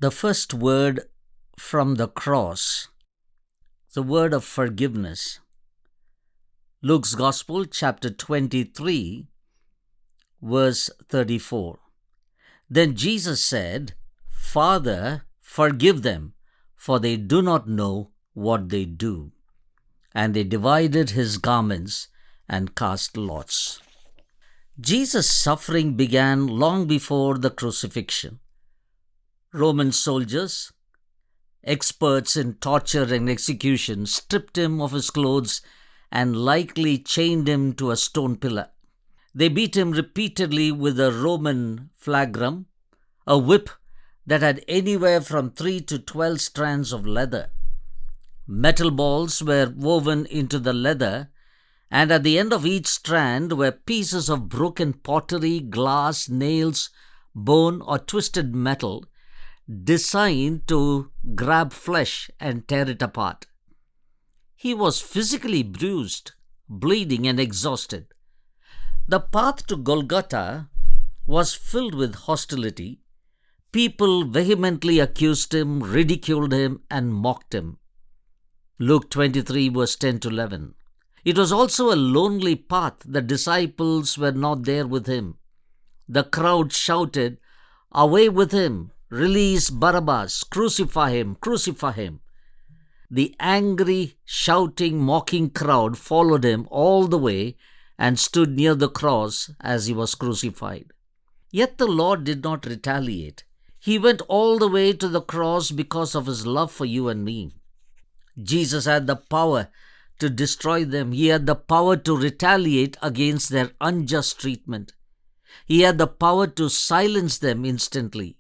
The first word from the cross, the word of forgiveness. Luke's Gospel, chapter 23, verse 34. Then Jesus said, "Father, forgive them, for they do not know what they do." And they divided his garments and cast lots. Jesus' suffering began long before the crucifixion. Roman soldiers, experts in torture and execution, stripped him of his clothes and likely chained him to a stone pillar. They beat him repeatedly with a Roman flagrum, a whip that had anywhere from 3 to 12 strands of leather. Metal balls were woven into the leather, and at the end of each strand were pieces of broken pottery, glass, nails, bone, or twisted metal, designed to grab flesh and tear it apart. He was physically bruised, bleeding, and exhausted. The path to Golgotha was filled with hostility. People vehemently accused him, ridiculed him, and mocked him. Luke 23, verse 10 to 11. It was also a lonely path. The disciples were not there with him. The crowd shouted, "Away with him! Release Barabbas! Crucify him! Crucify him!" The angry, shouting, mocking crowd followed him all the way and stood near the cross as he was crucified. Yet the Lord did not retaliate. He went all the way to the cross because of his love for you and me. Jesus had the power to destroy them. He had the power to retaliate against their unjust treatment. He had the power to silence them instantly.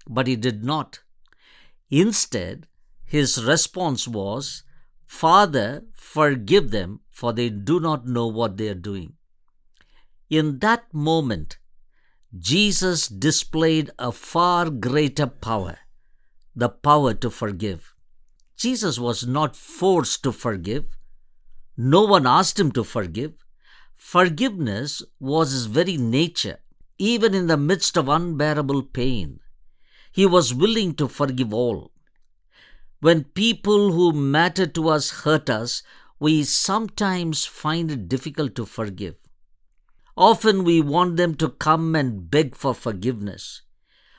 But he did not. Instead, his response was, "Father, forgive them, for they do not know what they are doing." In that moment, Jesus displayed a far greater power, the power to forgive. Jesus was not forced to forgive. No one asked him to forgive. Forgiveness was his very nature, even in the midst of unbearable pain. He was willing to forgive all. When people who matter to us hurt us, we sometimes find it difficult to forgive. Often we want them to come and beg for forgiveness.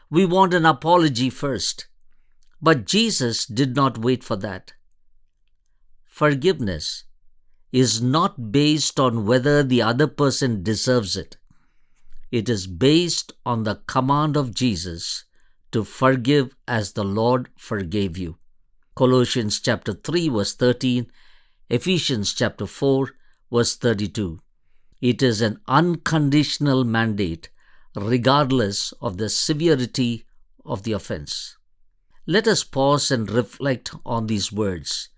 We want an apology first. But Jesus did not wait for that. Forgiveness is not based on whether the other person deserves it. It is based on the command of Jesus to forgive as the Lord forgave you. Colossians chapter 3 verse 13, Ephesians chapter 4 verse 32. It is an unconditional mandate regardless of the severity of the offense. Let us pause and reflect on these words.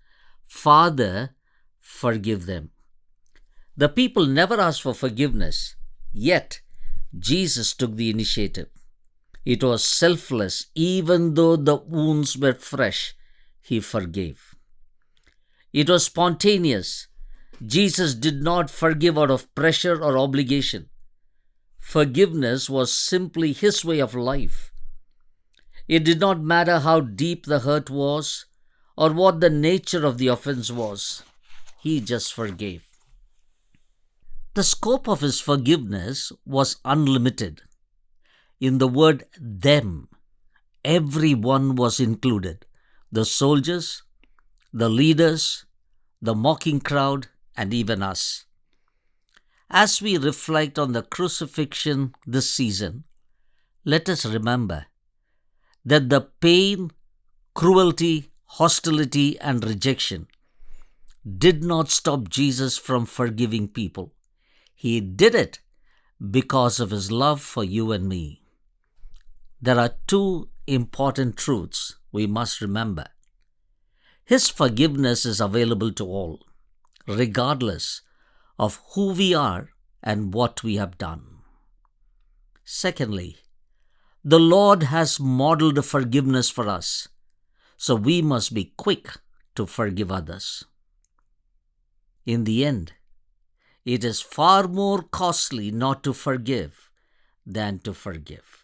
Father, forgive them. The people never asked for forgiveness, yet Jesus took the initiative. It was selfless. Even though the wounds were fresh, he forgave. It was spontaneous. Jesus did not forgive out of pressure or obligation. Forgiveness was simply his way of life. It did not matter how deep the hurt was or what the nature of the offense was. He just forgave. The scope of his forgiveness was unlimited. In the word them, everyone was included. The soldiers, the leaders, the mocking crowd, and even us. As we reflect on the crucifixion this season, let us remember that the pain, cruelty, hostility, and rejection did not stop Jesus from forgiving people. He did it because of his love for you and me. There are two important truths we must remember. His forgiveness is available to all, regardless of who we are and what we have done. Secondly, the Lord has modeled forgiveness for us, so we must be quick to forgive others. In the end, it is far more costly not to forgive than to forgive.